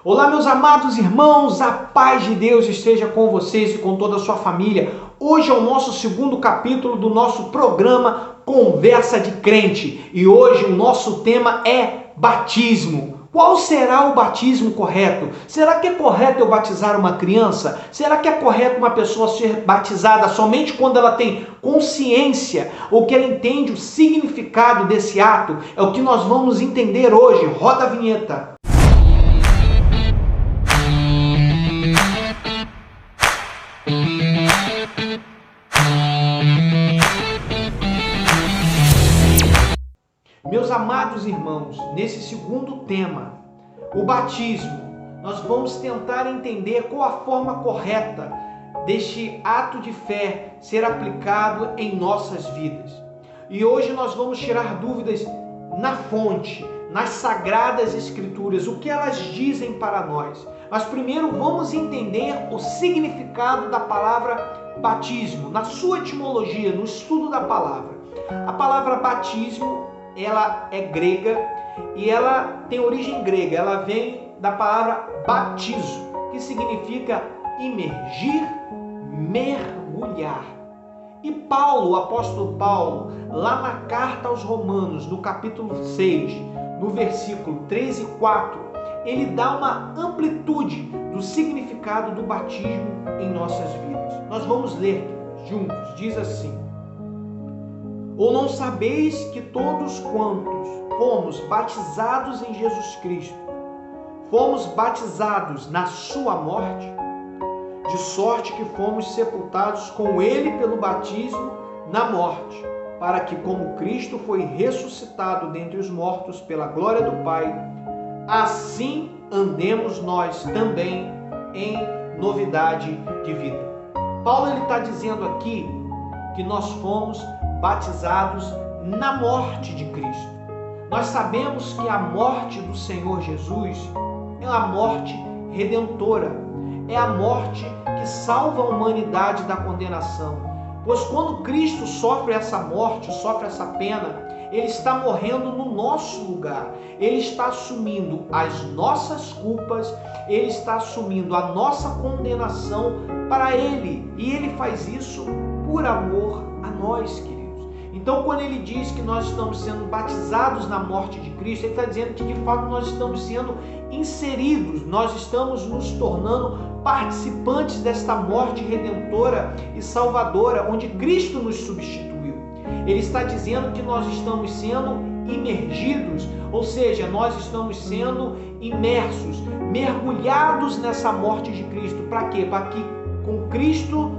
Olá, meus amados irmãos, a paz de Deus esteja com vocês e com toda a sua família. Hoje é o nosso segundo capítulo do nosso programa Conversa de Crente e hoje o nosso tema é batismo. Qual será o batismo correto? Será que é correto eu batizar uma criança? Será que é correto uma pessoa ser batizada somente quando ela tem consciência ou que ela entende o significado desse ato? É o que nós vamos entender hoje. Roda a vinheta. Meus amados irmãos, nesse segundo tema, o batismo, nós vamos tentar entender qual a forma correta deste ato de fé ser aplicado em nossas vidas. E hoje nós vamos tirar dúvidas na fonte, nas Sagradas Escrituras, o que elas dizem para nós. Mas primeiro vamos entender o significado da palavra batismo, na sua etimologia, no estudo da palavra. A palavra batismo, ela é grega e ela tem origem grega, ela vem da palavra batizo, que significa imergir, mergulhar. E Paulo, o apóstolo Paulo, lá na carta aos Romanos, no capítulo 6, no versículo 3 e 4, ele dá uma amplitude do significado do batismo em nossas vidas. Nós vamos ler juntos, diz assim: ou não sabeis que todos quantos fomos batizados em Jesus Cristo, fomos batizados na sua morte? De sorte que fomos sepultados com ele pelo batismo na morte, para que, como Cristo foi ressuscitado dentre os mortos pela glória do Pai, assim andemos nós também em novidade de vida. Paulo está dizendo aqui que nós fomos batizados na morte de Cristo. Nós sabemos que a morte do Senhor Jesus é a morte redentora, é a morte que salva a humanidade da condenação. Pois quando Cristo sofre essa morte, sofre essa pena, Ele está morrendo no nosso lugar. Ele está assumindo as nossas culpas, Ele está assumindo a nossa condenação para Ele. E Ele faz isso por amor a nós, queridos. Então, quando ele diz que nós estamos sendo batizados na morte de Cristo, ele está dizendo que de fato nós estamos sendo inseridos, nós estamos nos tornando participantes desta morte redentora e salvadora, onde Cristo nos substituiu. Ele está dizendo que nós estamos sendo imergidos, ou seja, nós estamos sendo imersos, mergulhados nessa morte de Cristo. Para quê? Para que com Cristo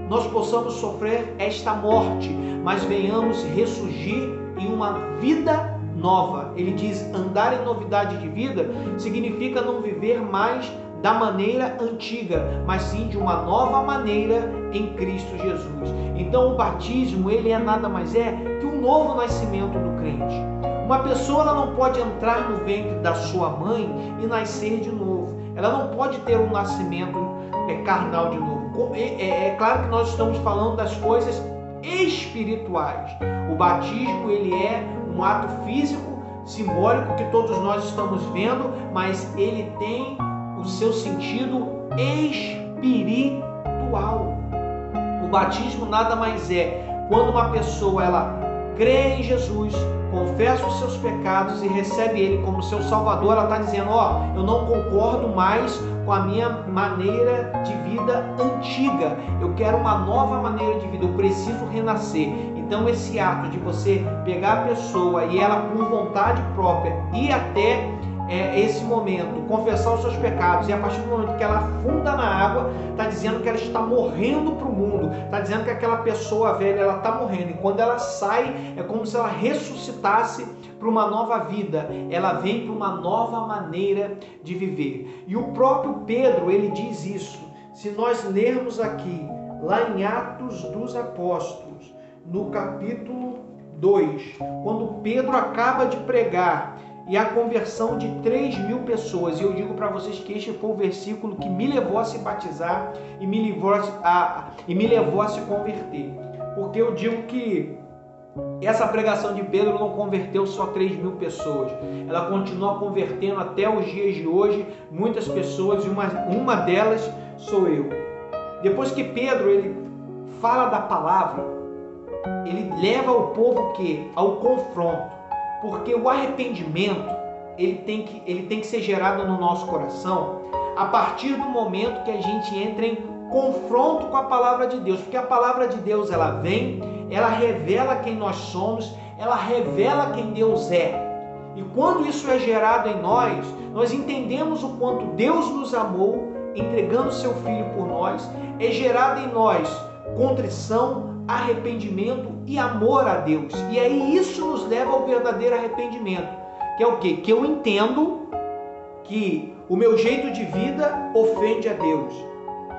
nós possamos sofrer esta morte, mas venhamos ressurgir em uma vida nova. Ele diz, andar em novidade de vida significa não viver mais da maneira antiga, mas sim de uma nova maneira em Cristo Jesus. Então o batismo, ele é nada mais que um novo nascimento do crente. Uma pessoa ela não pode entrar no ventre da sua mãe e nascer de novo. Ela não pode ter um nascimento carnal de novo. É claro que nós estamos falando das coisas espirituais. O batismo, ele é um ato físico, simbólico, que todos nós estamos vendo, mas ele tem o seu sentido espiritual. O batismo nada mais é quando uma pessoa ela crê em Jesus, confessa os seus pecados e recebe Ele como seu Salvador. Ela está dizendo, eu não concordo mais com a minha maneira de vida antiga, eu quero uma nova maneira de vida, eu preciso renascer. Então esse ato de você pegar a pessoa e ela por vontade própria ir até esse momento, confessar os seus pecados, e a partir do momento que ela afunda na água, está dizendo que ela está morrendo para o mundo, está dizendo que aquela pessoa velha ela está morrendo, e quando ela sai é como se ela ressuscitasse para uma nova vida, ela vem para uma nova maneira de viver. E o próprio Pedro, ele diz isso. Se nós lermos aqui, lá em Atos dos Apóstolos, no capítulo 2, quando Pedro acaba de pregar e a conversão de 3.000 pessoas. E eu digo para vocês que este foi o versículo que me levou a se batizar e me levou a se converter. Porque eu digo que essa pregação de Pedro não converteu só 3.000 pessoas, ela continua convertendo até os dias de hoje muitas pessoas, e uma delas sou eu. Depois que Pedro ele fala da palavra, ele leva o povo ao confronto, porque o arrependimento ele tem que ser gerado no nosso coração a partir do momento que a gente entra em confronto com a palavra de Deus, porque a palavra de Deus ela vem, ela revela quem nós somos, ela revela quem Deus é. E quando isso é gerado em nós entendemos o quanto Deus nos amou, entregando seu Filho por nós, é gerado em nós contrição, arrependimento e amor a Deus. E aí isso nos leva ao verdadeiro arrependimento, que é o quê? Que eu entendo que o meu jeito de vida ofende a Deus.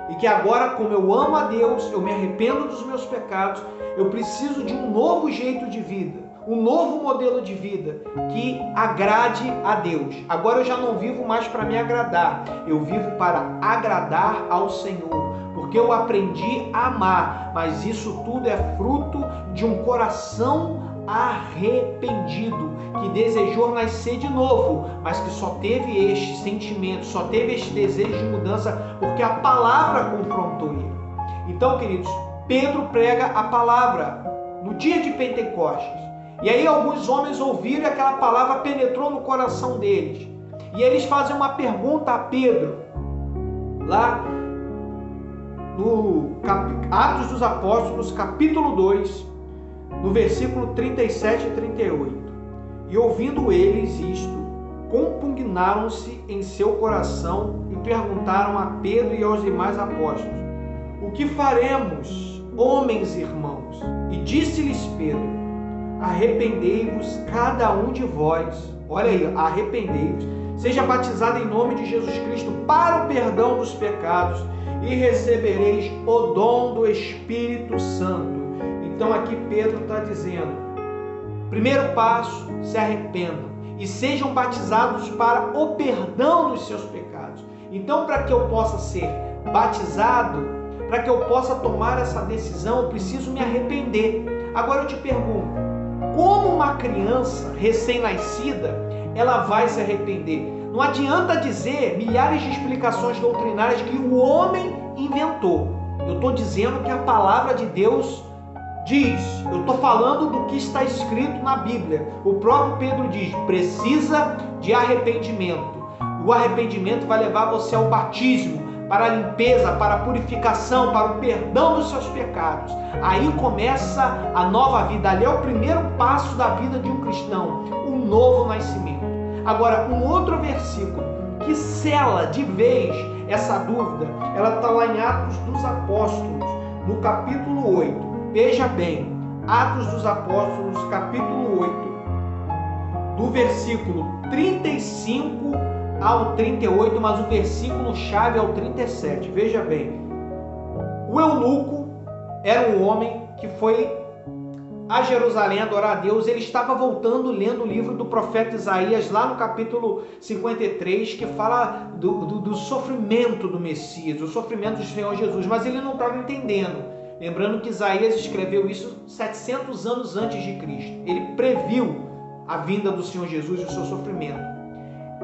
E que agora, como eu amo a Deus, eu me arrependo dos meus pecados, eu preciso de um novo jeito de vida, um novo modelo de vida que agrade a Deus. Agora eu já não vivo mais para me agradar, eu vivo para agradar ao Senhor, porque eu aprendi a amar, mas isso tudo é fruto de um coração arrependido, que desejou nascer de novo, mas que só teve este sentimento, só teve este desejo de mudança porque a palavra confrontou ele. Então, queridos, Pedro prega a palavra no dia de Pentecostes, e aí alguns homens ouviram e aquela palavra penetrou no coração deles, e eles fazem uma pergunta a Pedro, lá no Atos dos Apóstolos, capítulo 2, no versículo 37 e 38. E ouvindo eles isto, compugnaram-se em seu coração e perguntaram a Pedro e aos demais apóstolos: o que faremos, homens e irmãos? E disse-lhes Pedro: arrependei-vos cada um de vós, olha aí, arrependei-vos, seja batizado em nome de Jesus Cristo para o perdão dos pecados, e recebereis o dom do Espírito Santo. Então aqui Pedro está dizendo, primeiro passo, se arrependam e sejam batizados para o perdão dos seus pecados. Então, para que eu possa ser batizado, para que eu possa tomar essa decisão, eu preciso me arrepender. Agora eu te pergunto, como uma criança recém-nascida, ela vai se arrepender? Não adianta dizer milhares de explicações doutrinárias que o homem inventou. Eu estou dizendo que a palavra de Deus diz, eu estou falando do que está escrito na Bíblia. O próprio Pedro diz, precisa de arrependimento. O arrependimento vai levar você ao batismo, para a limpeza, para a purificação, para o perdão dos seus pecados. Aí começa a nova vida. Ali é o primeiro passo da vida de um cristão, um novo nascimento. Agora, um outro versículo que sela de vez essa dúvida, ela está lá em Atos dos Apóstolos, no capítulo 8. Veja bem, Atos dos Apóstolos, capítulo 8, do versículo 35 ao 38, mas o versículo chave é o 37. Veja bem, o eunuco era um homem que foi a Jerusalém adorar a Deus. Ele estava voltando, lendo o livro do profeta Isaías, lá no capítulo 53, que fala do sofrimento do Messias, do sofrimento do Senhor Jesus, mas ele não estava entendendo. Lembrando que Isaías escreveu isso 700 anos antes de Cristo. Ele previu a vinda do Senhor Jesus e o seu sofrimento.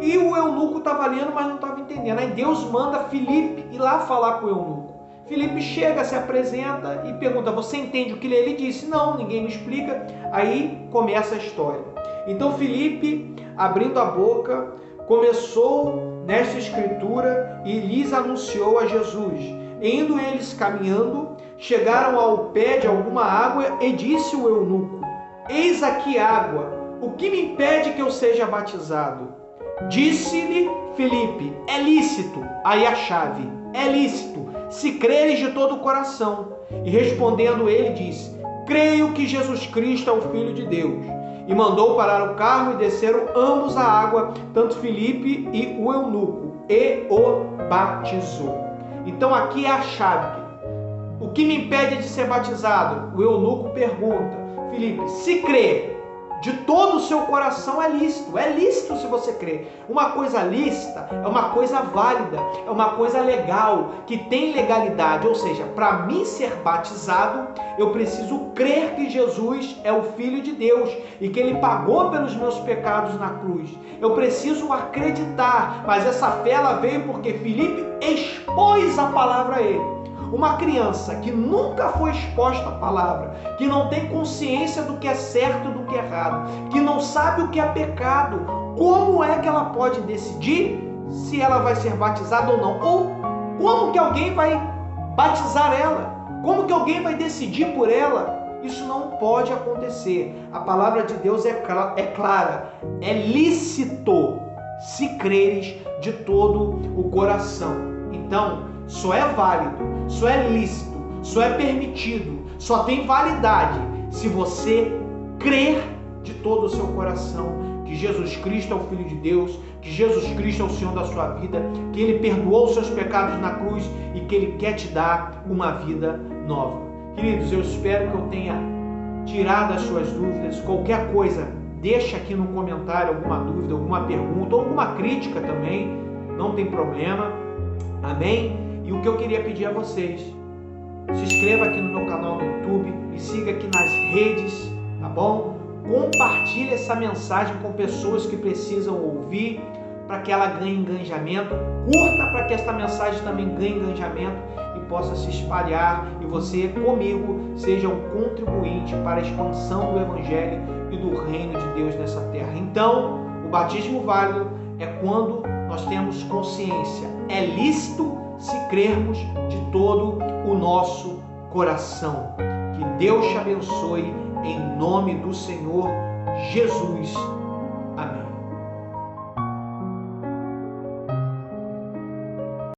E o eunuco estava lendo, mas não estava entendendo. Aí Deus manda Filipe ir lá falar com o eunuco. Filipe chega, se apresenta e pergunta, você entende o que ele disse? Não, ninguém me explica. Aí começa a história. Então Filipe, abrindo a boca, começou nesta escritura e lhes anunciou a Jesus. E indo eles caminhando, chegaram ao pé de alguma água e disse o eunuco, eis aqui água, o que me impede que eu seja batizado? Disse-lhe Filipe, é lícito, aí a chave, é lícito, se creres de todo o coração. E respondendo ele disse, creio que Jesus Cristo é o Filho de Deus. E mandou parar o carro e desceram ambos a água, tanto Filipe e o eunuco, e o batizou. Então aqui é a chave. O que me impede de ser batizado? O eunuco pergunta, Filipe, se crê, de todo o seu coração é lícito. É lícito se você crer. Uma coisa lícita é uma coisa válida, é uma coisa legal, que tem legalidade. Ou seja, para mim ser batizado, eu preciso crer que Jesus é o Filho de Deus e que Ele pagou pelos meus pecados na cruz. Eu preciso acreditar, mas essa fé ela veio porque Filipe expôs a palavra a ele. Uma criança que nunca foi exposta à palavra, que não tem consciência do que é certo e do que é errado, que não sabe o que é pecado, como é que ela pode decidir se ela vai ser batizada ou não? Ou como que alguém vai batizar ela? Como que alguém vai decidir por ela? Isso não pode acontecer. A palavra de Deus é clara. É lícito se creres de todo o coração. Então, só é válido, só é lícito, só é permitido, só tem validade se você crer de todo o seu coração que Jesus Cristo é o Filho de Deus, que Jesus Cristo é o Senhor da sua vida, que Ele perdoou os seus pecados na cruz e que Ele quer te dar uma vida nova. Queridos, eu espero que eu tenha tirado as suas dúvidas. Qualquer coisa, deixa aqui no comentário alguma dúvida, alguma pergunta, ou alguma crítica também, não tem problema. Amém? E o que eu queria pedir a vocês, se inscreva aqui no meu canal no YouTube, me siga aqui nas redes, tá bom? Compartilhe essa mensagem com pessoas que precisam ouvir, para que ela ganhe engajamento. Curta para que esta mensagem também ganhe engajamento e possa se espalhar, e você comigo seja um contribuinte para a expansão do Evangelho e do Reino de Deus nessa terra. Então, o batismo válido é quando nós temos consciência. É lícito se crermos de todo o nosso coração. Que Deus te abençoe em nome do Senhor Jesus.